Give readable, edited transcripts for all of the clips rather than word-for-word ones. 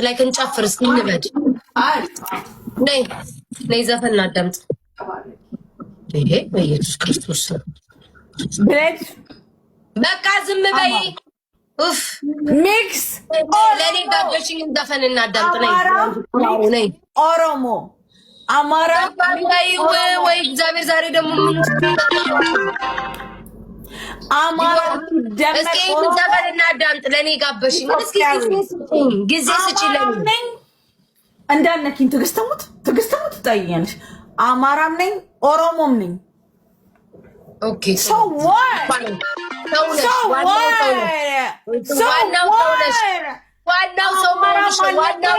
ላይ እንጨፍር እስኪ እንበድ። ነይ ዘፈን እናዳምጥ። ይሄ በኢየሱስ ክርስቶስ ብሬድ በቃ ዝም በይ። ኡፍ ሚክስ ለኔ ጋበሽኝ ዘፈን እናዳምጥ። ነይ ኦሮሞ አማራ ወይ እግዚአብሔር ዛሬ ደግሞ ምን አማራ እስኪ ዘፈን እናዳምጥ። ለኔ ጋበሽኝ እስኪ ጊዜ ስጪልኝ። እንዳነኪን ትግስተሙት ትጠይኛለሽ። አማራም ነኝ ኦሮሞም ነኝ። ኦኬ ሶ ዋናው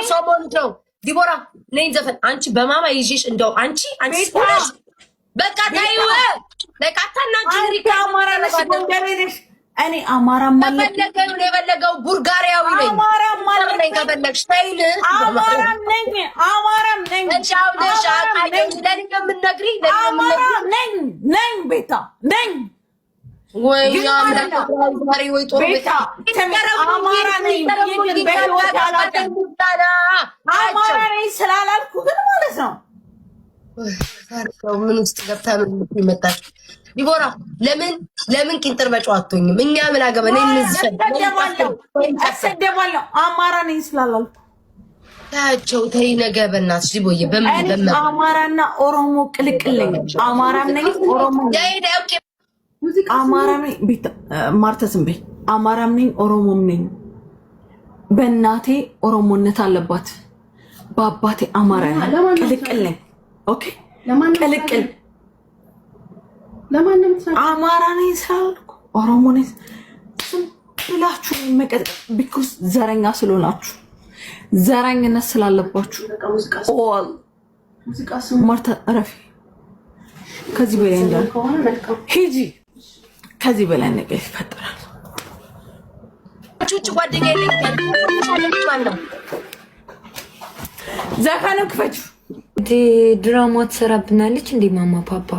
ሰው ነው። ዲቦራ ነኝ ዘፈን አንቺ በማማ ይዤሽ እንደው አንቺ በቃ ታዩ ለቃታና ጅሪ አማራ ነሽ ጎንደሬሽ። እኔ አማራ ማለት የበለገው ቡልጋሪያዊ ነኝ። አማራ ማለት ነኝ ከፈለግሽ ታይል አማራም ነኝ ሻውነሽ አቃየኝ ለኔ የምትነግሪ ነኝ ቤታ ነኝ ወይ አምላክ ዛሬ ወይ ጦር ቤታ አማራ ነኝ በህይወት አላውቅም። አማራ ነኝ ስላላልኩ ግን ማለት ነው ምን ውስጥ ገብታ ነው ይመጣል። ዲቦራ ለምን ቂንጥር በጨዋቶኝም እኛ ምን አገባን? እሰደባለሁ አማራ ነኝ ስላላልኩ ታቸው ተይ ነገ በእናትሽ ዲቦዬ በምን አማራና ኦሮሞ ቅልቅልኝ። አማራም ነኝ ኦሮሞ አማራ ነኝ ቤታ ማርታ ዝም በይ። አማራም ነኝ ኦሮሞም ነኝ። በእናቴ ኦሮሞነት አለባት፣ በአባቴ አማራ ነኝ። ቅልቅልኝ ኦኬ ቅልቅል ለማንም አማራ ነኝ ስላልኩ ኦሮሞ ነኝ ብላችሁ መቀጥ ቢኮዝ ዘረኛ ስለሆናችሁ ዘረኝነት ስላለባችሁ ኦል ማርታ ረፊ ከዚህ በላይ እንዳል ሂጂ ከዚህ በላይ ነገር ይፈጠራል። ቹቹ ጓደኛዬ ነው ዘፈኑ ክፈቹ ድራማ ትሰራብናለች እንዴ ማማ ፓፓ?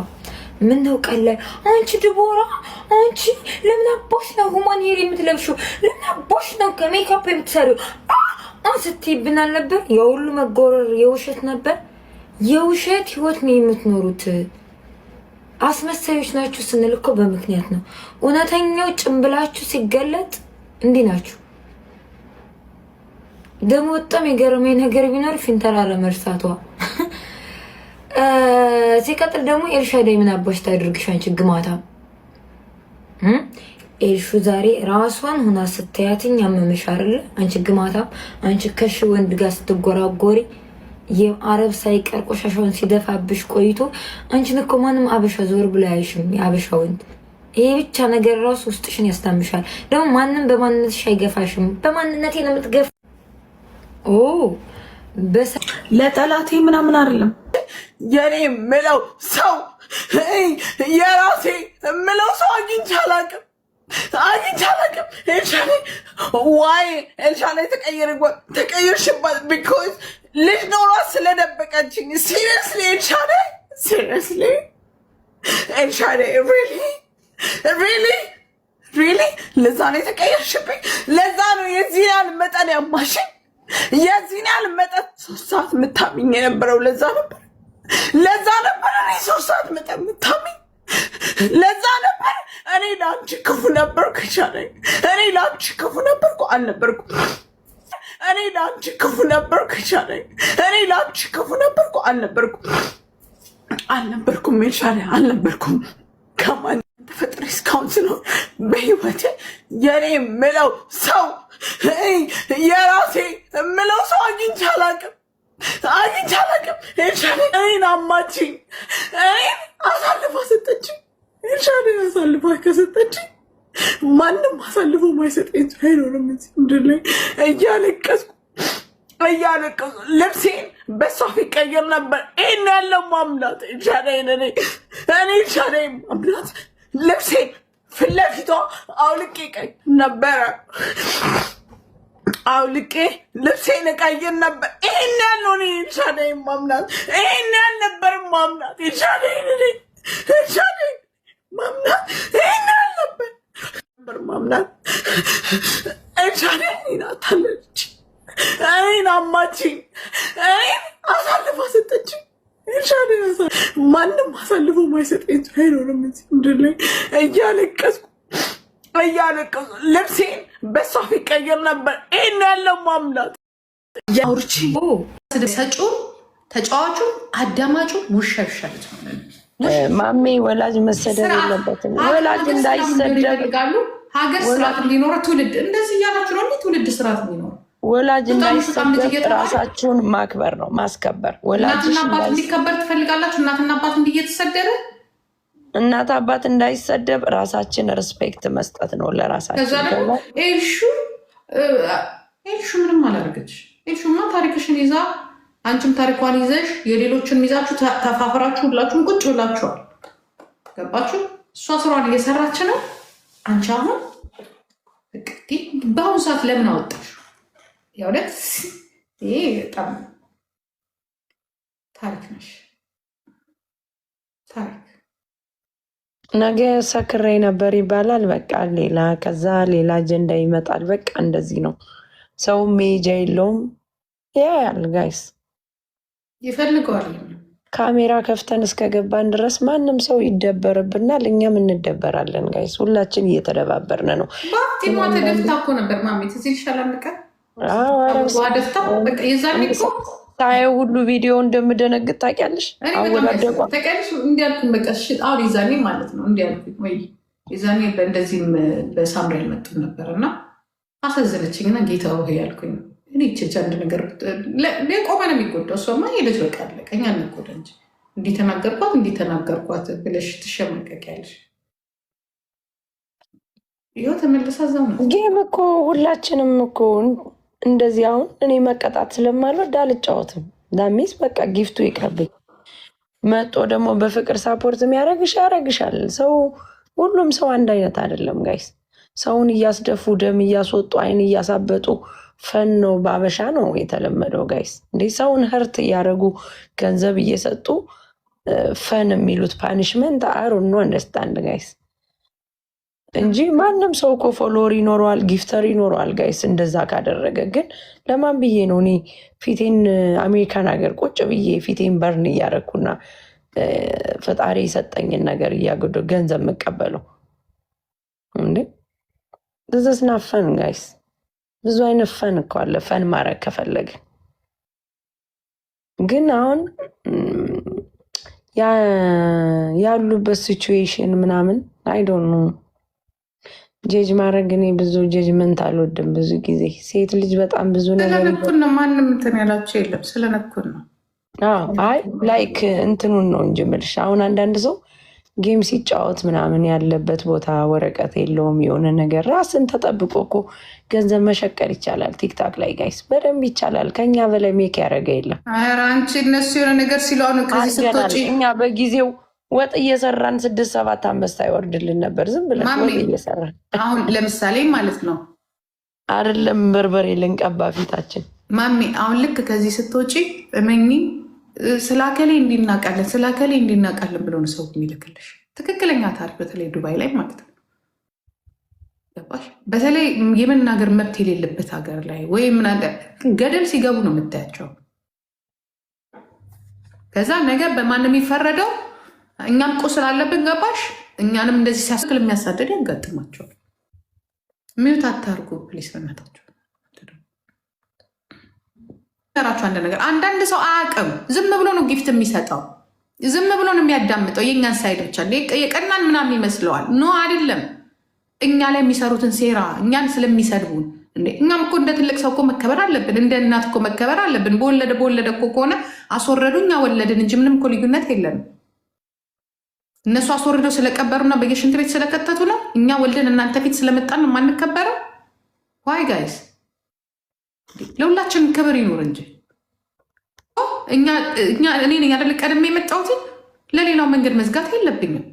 ምን ነው ቀላይ አንቺ ድቦራ አንቺ ለምን አቦሽ ነው ሁማኒየር የምትለብሺው? ለምን አቦሽ ነው ሜካፕ የምትሰሪው? ስትይብናል ነበር። የሁሉ መጎረር የውሸት ነበር። የውሸት ህይወት ነው የምትኖሩት። አስመሳዮች ናችሁ ስንል እኮ በምክንያት ነው። እውነተኛው ጭንብላችሁ ሲገለጥ እንዲህ ናችሁ። ደግሞ በጣም የገረመኝ ነገር ቢኖር ፊንተራረ መርሳቷ። ሲቀጥል ደግሞ ኤልሻዳይ ምን አባሽ ታድርግሽ አንቺ ግማታ። ኤልሹ ዛሬ ራሷን ሆና ስታያትኝ ያመመሽ አይደለ አንቺ ግማታ። አንቺ ከሽ ወንድ ጋር ስትጎራጎሪ የአረብ ሳይቀር ቆሻሻውን ሲደፋብሽ ቆይቶ አንቺን እኮ ማንም አበሻ ዞር ብሎ አያይሽም። የአበሻ ወንድ ይሄ ብቻ ነገር ራሱ ውስጥሽን ያስታምሻል። ደግሞ ማንም በማንነትሽ አይገፋሽም። በማንነቴ ነው የምትገፋ። ኦ ለጠላቴ ምናምን አይደለም የኔ ምለው ሰው የራሴ ምለው ሰው አግኝቼ አላውቅም። ኤልሻዳይ ዋይ ኤልሻዳይ ተቀየርሽባት ቢኮዝ ልጅ ኖሯት ስለደበቀችኝ። ሲሪየስሊ ኤልሻዳይ ሪሊ ለዛ ነው የተቀየርሽብኝ። ለዛ ነው የዚህ ያህል መጠን ያማሽኝ። የዚህን ያህል መጠን 3 ሰዓት የምታምኝ የነበረው ለዛ ነበር እኔ 3 ሰዓት መጠን የምታምኝ ለዛ ነበር። እኔ ለአንቺ ክፉ ነበርኩ ኤልሻዳይ። እኔ ለአንቺ ክፉ ነበርኩ አልነበርኩም? እኔ ለአንቺ ክፉ ነበርኩ ኤልሻዳይ። እኔ ለአንቺ ክፉ ነበርኩ አልነበርኩም ኤልሻዳይ አልነበርኩም። ከማን ተፈጥሬ እስካሁን ስኖር በህይወቴ የኔ ምለው ሰው የራሴ ምለው ሰው አግኝቼ አላውቅም። ኤልሻዳይ እኔን አማችኝ። እኔን አሳልፋ ሰጠችኝ። ኤልሻዳይ አሳልፋ ከሰጠችኝ ማንም አሳልፎ ማይሰጠኝ አይኖርም እዚህ ምድር ላይ። እያለቀስኩ ልብሴን በሷ ፊት ቀይር ነበር። ይሄን ያለው ማምናት ኤልሻዳይ እኔ ኤልሻዳይ ማምናት ልብሴን ፊት ለፊቷ አውልቄ ቀይ ነበረ። አውልቄ ልብሴን ቀይር ነበር። ይሄን ያለው እኔ ኤልሻዳይ ማምናት። ይሄን ያልነበር ማምናት ኤልሻዳይ ማምናት። ይሄን ያልነበር ማምናት ኤልሻዳይ ናታለች። እኔን አማችኝ፣ እኔን አሳልፋ ሰጠችኝ። ማንም አሳልፎ ማይሰጠኝ አይኖርም እዚህ ምድር ላይ። እያለቀስኩ ልብሴን በሷ ፊት ቀይር ነበር። ይሄን ያለው ማምላት ያውርቺ ሰጪው ተጫዋቹ አዳማጩ ውሸሸት ማሜ ወላጅ መሰደብ የለበትም። ወላጅ እንዳይሰደብ ያደርጋሉ። ሀገር ስርዓት እንዲኖር ትውልድ እንደዚህ እያላችሁ ነው። ትውልድ ስርዓት እንዲኖር ወላጅ እንዳይሰደብ ራሳችሁን ማክበር ነው ማስከበር። እናትና አባት እንዲከበር ትፈልጋላችሁ? እናትና አባት እንዲየተሰደበ እናት አባት እንዳይሰደብ ራሳችን ሪስፔክት መስጠት ነው ለራሳችን። ከዛ ደግሞ ኤልሹ ምንም አላደረገች። ኤልሹማ ታሪክሽን ይዛ አንቺም ታሪኳን ይዘሽ የሌሎችን ይዛችሁ ተፋፍራችሁ ሁላችሁም ቁጭ ብላችኋል። ገባችሁ? እሷ ስሯን እየሰራች ነው። አንቺ አሁን በአሁኑ ሰዓት ለምን አወጣሽ? የእውነት ይሄ በጣም ታሪክ ነሽ። ታሪክ ነገ ሰክሬ ነበር ይባላል። በቃ ሌላ ከዛ ሌላ አጀንዳ ይመጣል። በቃ እንደዚህ ነው። ሰው ሜጃ የለውም። ያያል ጋይስ ይፈልገዋል። ካሜራ ከፍተን እስከገባን ድረስ ማንም ሰው ይደበርብናል፣ እኛም እንደበራለን። ጋይስ ሁላችን እየተደባበርን ነው። ባቲማ ተደፍታ እኮ ነበር ማሜት እዚህ ይሻላል። ደፍታ በቃ የዛኔ እኮ ታየው ሁሉ ቪዲዮ እንደምደነግጥ ታውቂያለሽ። አወዳደቋ ተቀልሽ እንዲያልኩኝ በቃ አሁን የዛኔ ማለት ነው እንዲያልኩኝ ወይ የዛኔ በእንደዚህም በሳምራ ያልመጡም ነበር እና አሳዘነችኝና ጌታ ሆይ ያልኩኝ እኔ ይቸች አንድ ነገር ቆመ ነው የሚጎዳው። እሷማ ሄደች በቃ አለቀ። እኛ እንጎዳ እንጂ እንዲተናገርኳት ብለሽ ትሸመቀቂያለሽ። ይኸው ተመልሳ እዛው ነው። ጌም እኮ ሁላችንም እኮ እንደዚህ አሁን እኔ መቀጣት ስለማልወድ አልጫወትም። ዳሚስ በቃ ጊፍቱ ይቅርብኝ። መጦ ደግሞ በፍቅር ሳፖርት የሚያደርግሽ ያደርግሻል። ሰው ሁሉም ሰው አንድ አይነት አይደለም ጋይስ። ሰውን እያስደፉ ደም እያስወጡ አይን እያሳበጡ ፈን ነው ባበሻ ነው የተለመደው ጋይስ። እንዴ ሰውን ህርት እያደረጉ ገንዘብ እየሰጡ ፈን የሚሉት ፓኒሽመንት አሩ ነው አንደርስታንድ ጋይስ እንጂ ማንም ሰው እኮ ፎሎወር ይኖረዋል፣ ጊፍተር ይኖረዋል ጋይስ። እንደዛ ካደረገ ግን ለማን ብዬ ነው እኔ ፊቴን አሜሪካን ሀገር ቁጭ ብዬ ፊቴን በርን እያደረኩና ፈጣሪ የሰጠኝን ነገር እያገዶ ገንዘብ የምቀበለው እንዴ? ዝዝና ፈን ጋይስ። ብዙ አይነት ፈን እኮ አለ። ፈን ማድረግ ከፈለግን ግን አሁን ያሉበት ሲቹዌሽን ምናምን አይዶን ነው ጀጅ ማድረግ። እኔ ብዙ ጀጅመንት አልወድም። ብዙ ጊዜ ሴት ልጅ በጣም ብዙ ነገር ስለነኩን ነው። ማንም እንትን ያላቸው የለም። ስለነኩን ነው። አይ ላይክ እንትኑን ነው እንጂ የምልሽ አሁን አንዳንድ ሰው ጌም ሲጫወት ምናምን ያለበት ቦታ ወረቀት የለውም የሆነ ነገር። ራስን ተጠብቆ እኮ ገንዘብ መሸቀል ይቻላል። ቲክታክ ላይ ጋይስ በደንብ ይቻላል። ከኛ በላይ ሜክ ያደረገ የለም። አንቺ እነሱ የሆነ ነገር ሲለሆኑ ከዚህ ስትወጪ እኛ በጊዜው ወጥ እየሰራን 6-7 አንበሳ ይወርድልን ነበር። ዝም ብለን ወጥ እየሰራን አሁን ለምሳሌ ማለት ነው አይደለም በርበሬ ልንቀባ ፊታችን ማሚ። አሁን ልክ ከዚህ ስትወጪ እመኚ ስላከሌ እንዲናቃለን ብሎ ነው ሰው የሚልክልሽ። ትክክለኛ ታሪክ በተለይ ዱባይ ላይ ማለት ነው። ገባሽ? በተለይ የመናገር መብት የሌለበት ሀገር ላይ ወይም ነገር ገደል ሲገቡ ነው የምታያቸው። ከዛ ነገር በማን የሚፈረደው? እኛም ቁስል አለብን። ገባሽ? እኛንም እንደዚህ ሲያስክል የሚያሳደድ ያጋጥማቸዋል። ሚዩት አታርጉ ፕሊስ በእናታቸው። ራቸው አንድ ነገር አንዳንድ ሰው አያውቅም። ዝም ብሎ ነው ጊፍት የሚሰጠው፣ ዝም ብሎ ነው የሚያዳምጠው። የእኛን ሳይድ ብቻ የቀናን ምናምን ይመስለዋል። ኖ አይደለም። እኛ ላይ የሚሰሩትን ሴራ እኛን ስለሚሰድቡን እኛም እኮ እንደ ትልቅ ሰው እኮ መከበር አለብን። እንደ እናት እኮ መከበር አለብን። በወለደ እኮ ከሆነ አስወረዱ፣ እኛ ወለድን እንጂ ምንም እኮ ልዩነት የለንም። እነሱ አስወርደው ስለቀበሩና በየሽንት ቤት ስለከተቱ ነው። እኛ ወልደን እናንተ ፊት ስለመጣን ነው የማንከበረው። ዋይ ጋይስ፣ ለሁላችን ክብር ይኑር እንጂ እኔ አይደል ቀድሜ የመጣሁት። ለሌላው መንገድ መዝጋት የለብኝም።